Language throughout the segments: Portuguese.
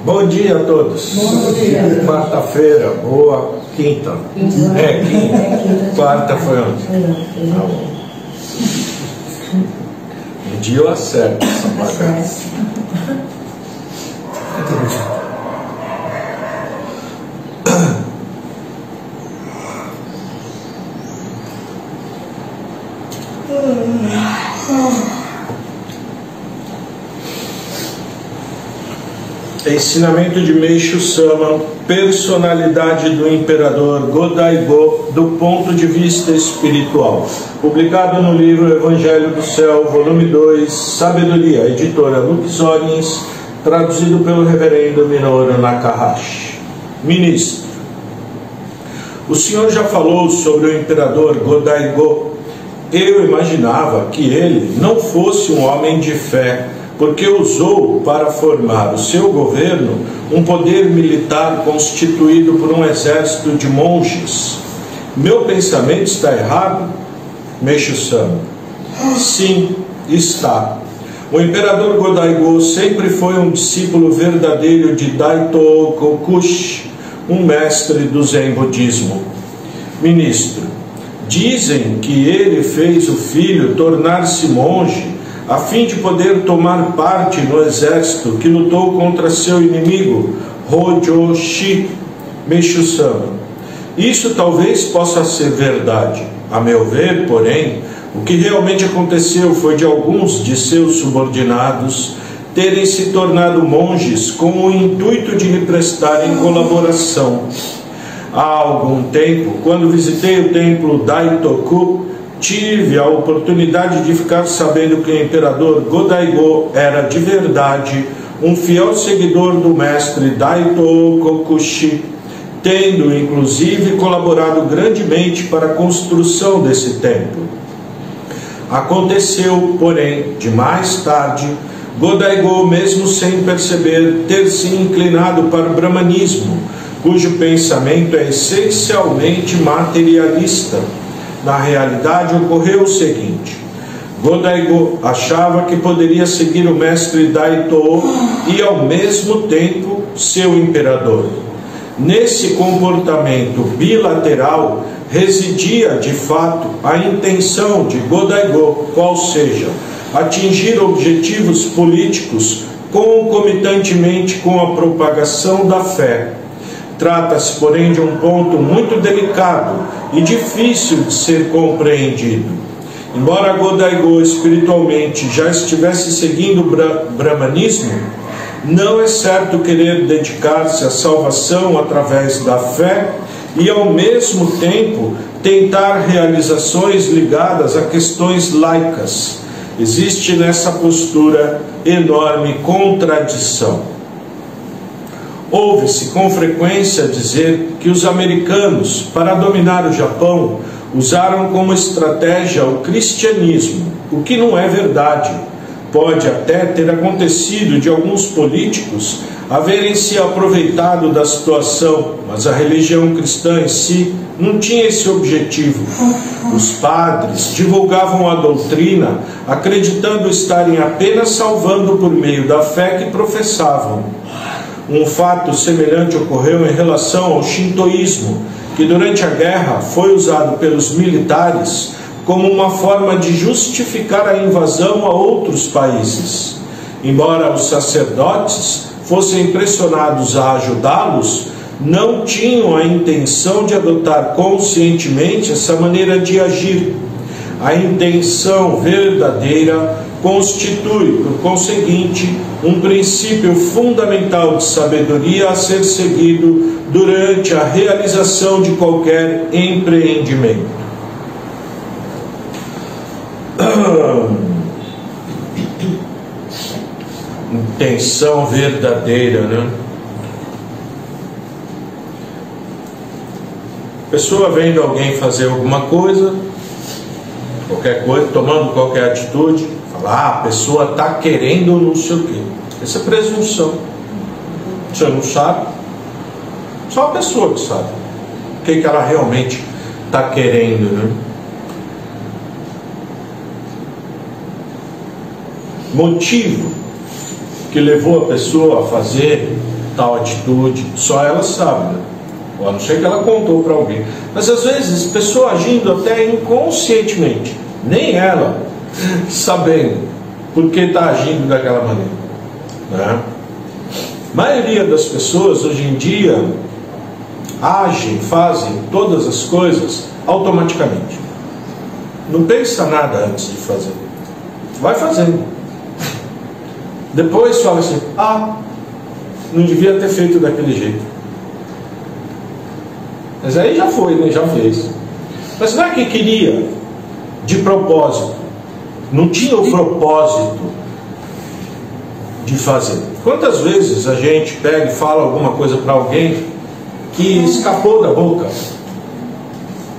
Bom dia a todos. Bom dia. Quarta-feira, boa quinta. Quinta. Quarta foi ontem. Tá bom. Um dia eu acerto essa bagaça. Ensinamento de Meishu Sama, personalidade do imperador Go-Daigo do ponto de vista espiritual. Publicado no livro Evangelho do Céu, volume 2, Sabedoria, editora Lux Orient, traduzido pelo reverendo Minoru Nakahashi. Ministro, o senhor já falou sobre o imperador Go-Daigo. Eu imaginava que ele não fosse um homem de fé, porque usou para formar o seu governo um poder militar constituído por um exército de monges. Meu pensamento está errado? Meishu Sama: sim, está. O imperador Go-Daigo sempre foi um discípulo verdadeiro de Daito Kokushi, um mestre do Zen Budismo. Ministro, dizem que ele fez o filho tornar-se monge a fim de poder tomar parte no exército que lutou contra seu inimigo, Hojoshi. Meishu Sama: isso talvez possa ser verdade. A meu ver, porém, o que realmente aconteceu foi de alguns de seus subordinados terem se tornado monges com o intuito de lhe prestarem colaboração. Há algum tempo, quando visitei o templo Daitoku, tive a oportunidade de ficar sabendo que o imperador Go-Daigo era de verdade um fiel seguidor do mestre Daito Kokushi, tendo inclusive colaborado grandemente para a construção desse templo. Aconteceu, porém, de mais tarde, Go-Daigo, mesmo sem perceber, ter se inclinado para o brahmanismo, cujo pensamento é essencialmente materialista. Na realidade, ocorreu o seguinte: Go-Daigo achava que poderia seguir o mestre Daito e, ao mesmo tempo, seu imperador. Nesse comportamento bilateral residia, de fato, a intenção de Go-Daigo, qual seja, atingir objetivos políticos concomitantemente com a propagação da fé. Trata-se, porém, de um ponto muito delicado e difícil de ser compreendido. Embora Go-Daigo espiritualmente já estivesse seguindo o brahmanismo, não é certo querer dedicar-se à salvação através da fé e, ao mesmo tempo, tentar realizações ligadas a questões laicas. Existe nessa postura enorme contradição. Ouve-se com frequência dizer que os americanos, para dominar o Japão, usaram como estratégia o cristianismo, o que não é verdade. Pode até ter acontecido de alguns políticos haverem se aproveitado da situação, mas a religião cristã em si não tinha esse objetivo. Os padres divulgavam a doutrina acreditando estarem apenas salvando por meio da fé que professavam. Um fato semelhante ocorreu em relação ao shintoísmo, que durante a guerra foi usado pelos militares como uma forma de justificar a invasão a outros países. Embora os sacerdotes fossem pressionados a ajudá-los, não tinham a intenção de adotar conscientemente essa maneira de agir. A intenção verdadeira constitui, por conseguinte, um princípio fundamental de sabedoria a ser seguido durante a realização de qualquer empreendimento. Intenção verdadeira, né? Pessoa vendo alguém fazer alguma coisa, qualquer coisa, tomando qualquer atitude, fala: a pessoa está querendo não sei o quê. Essa é presunção. Você não sabe, só a pessoa que sabe o que ela realmente está querendo, né? Motivo que levou a pessoa a fazer tal atitude, só ela sabe, né? Ou a não ser que ela contou para alguém. Mas às vezes, pessoa agindo até inconscientemente, nem ela sabendo por que está agindo daquela maneira, né? A maioria das pessoas hoje em dia agem, fazem todas as coisas automaticamente. Não pensa nada antes de fazer. Vai fazendo. Depois fala assim, não devia ter feito daquele jeito. Mas aí já foi, né? Já fez. Mas não é que queria de propósito. Não tinha o propósito de fazer. Quantas vezes a gente pega e fala alguma coisa para alguém que escapou da boca?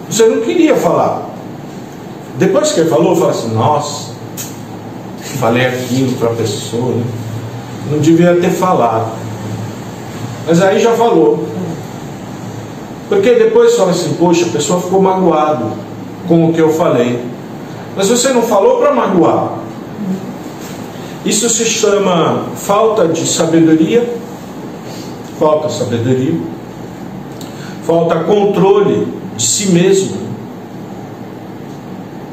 Você não queria falar. Depois que ele falou, fala assim, nossa, falei aquilo para a pessoa, né? Não devia ter falado. Mas aí já falou. Porque depois fala assim, poxa, a pessoa ficou magoada com o que eu falei. Mas você não falou para magoar. Isso se chama falta de sabedoria. Falta sabedoria. Falta controle de si mesmo.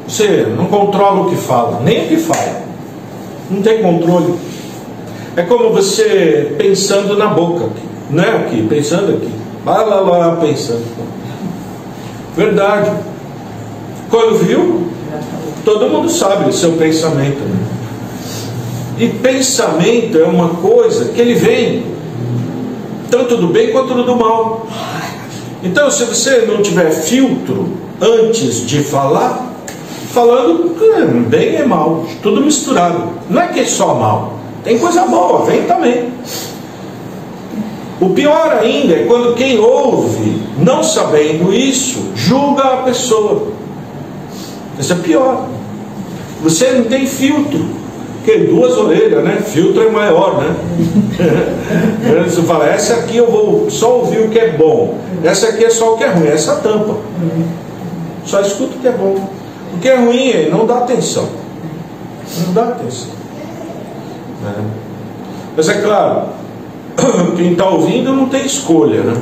Você não controla o que fala, nem o que fala. Não tem controle. É como você pensando na boca aqui. Não é aqui, pensando aqui. Vai lá, pensando. Verdade. Quando viu, todo mundo sabe o seu pensamento. E pensamento é uma coisa que ele vem tanto do bem quanto do mal. Então, se você não tiver filtro antes de falar, falando bem e mal, tudo misturado. Não é que é só mal, tem coisa boa, vem também. O pior ainda é quando quem ouve, não sabendo isso, julga a pessoa. Isso é pior. Você não tem filtro. Porque duas orelhas, né? Filtro é maior, né? Você fala, essa aqui eu vou só ouvir o que é bom. Essa aqui é só o que é ruim. Essa tampa. Só escuta o que é bom. O que é ruim não dá atenção. Não dá atenção. Mas é claro, quem está ouvindo não tem escolha, né?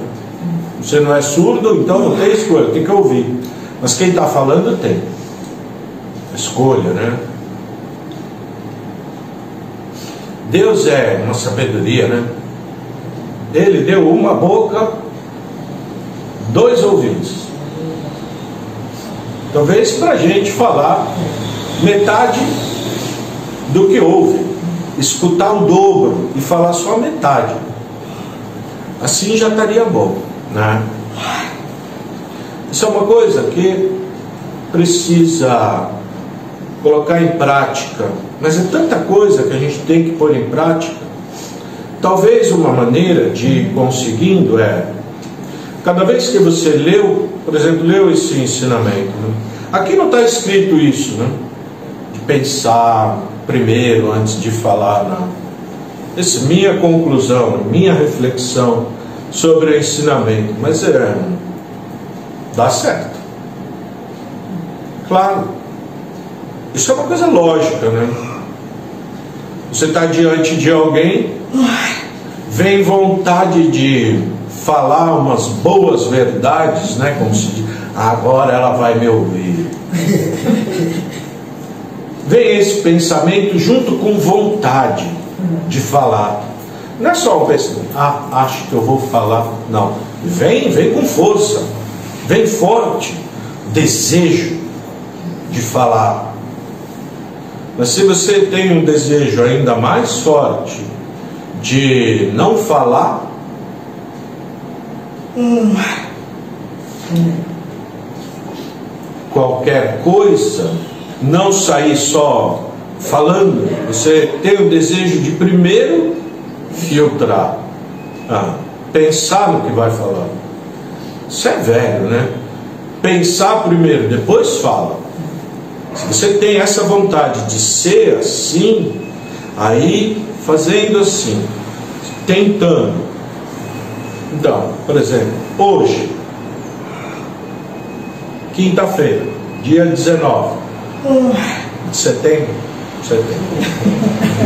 Você não é surdo, então não tem escolha, tem que ouvir. Mas quem está falando tem escolha, né? Deus é uma sabedoria, né? Ele deu uma boca, 2 ouvidos. Talvez para a gente falar metade do que ouve, escutar o dobro e falar só metade. Assim já estaria bom, né? Isso é uma coisa que precisa colocar em prática, mas é tanta coisa que a gente tem que pôr em prática. Talvez uma maneira de ir conseguindo é, cada vez que você leu, por exemplo, leu esse ensinamento, né? Aqui não está escrito isso, né? De pensar primeiro antes de falar, não. Essa é minha conclusão, minha reflexão sobre o ensinamento, mas dá certo. Claro. Isso é uma coisa lógica, né? Você está diante de alguém, vem vontade de falar umas boas verdades, né? Como se diz, agora ela vai me ouvir. Vem esse pensamento junto com vontade de falar. Não é só um pensamento, acho que eu vou falar. Não, vem com força, vem forte, desejo de falar. Mas se você tem um desejo ainda mais forte de não falar, qualquer coisa, não sair só falando, você tem o desejo de primeiro filtrar, pensar no que vai falar. Isso é velho, né? Pensar primeiro, depois fala. Se você tem essa vontade de ser assim, aí fazendo assim, tentando. Então, por exemplo, hoje, quinta-feira, dia 19 de setembro.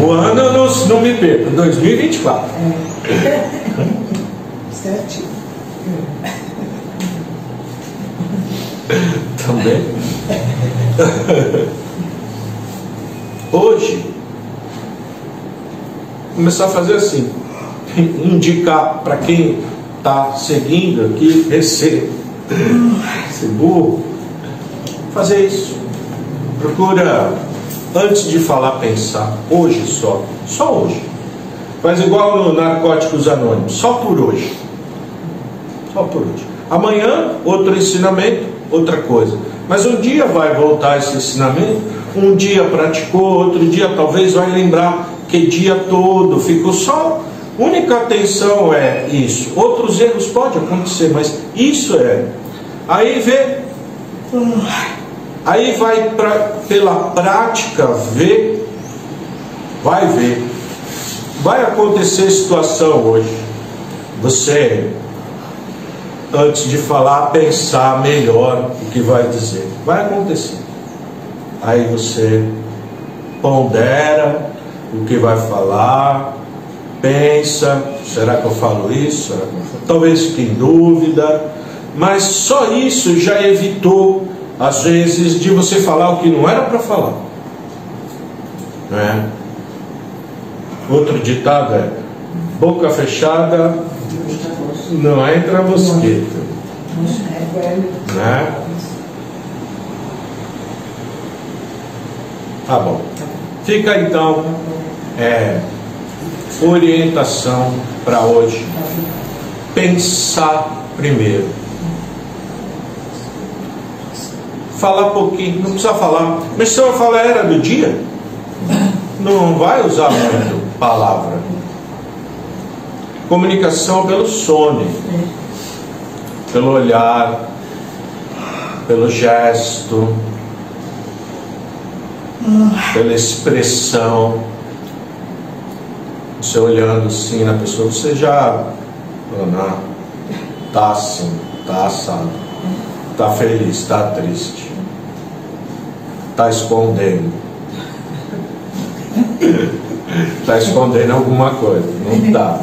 O ano não me perca, 2024. Certinho. Também. Hoje, começar a fazer assim, indicar para quem está seguindo aqui, esse burro, fazer isso. Procura, antes de falar, pensar, hoje só hoje. Faz igual no Narcóticos Anônimos, só por hoje. Só por hoje. Amanhã, outro ensinamento, outra coisa. Mas um dia vai voltar esse ensinamento, um dia praticou, outro dia talvez vai lembrar que dia todo ficou só. Única atenção é isso. Outros erros podem acontecer, mas isso é. Aí vê, aí vai pela prática ver, vai ver. Vai acontecer situação hoje. Você, antes de falar, pensar melhor o que vai dizer. Vai acontecer. Aí você pondera o que vai falar, pensa, será que eu falo isso? Será que eu falo? Talvez fique em dúvida, mas só isso já evitou, às vezes, de você falar o que não era para falar. Não é? Outro ditado é: boca fechada não entra mosquito. Né? Tá bom. Fica então orientação para hoje. Pensar primeiro. Falar pouquinho, não precisa falar. Mas se eu falar era do dia, não vai usar muito palavra. Comunicação pelo sono, pelo olhar, pelo gesto, pela expressão. Você olhando assim na pessoa, você já está assim, está assado, está feliz, está triste, está escondendo. Está escondendo alguma coisa. Não está.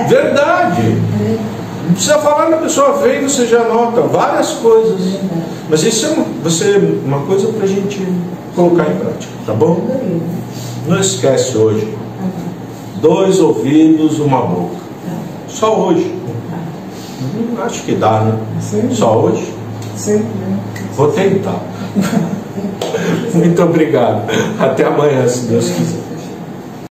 Verdade. Não precisa falar, na pessoa vem, você já nota várias coisas. Mas isso é uma coisa para a gente colocar em prática, tá bom? Não esquece hoje. 2 ouvidos, uma boca. Só hoje. Acho que dá, né? Só hoje? Vou tentar. Muito obrigado. Até amanhã, se Deus quiser.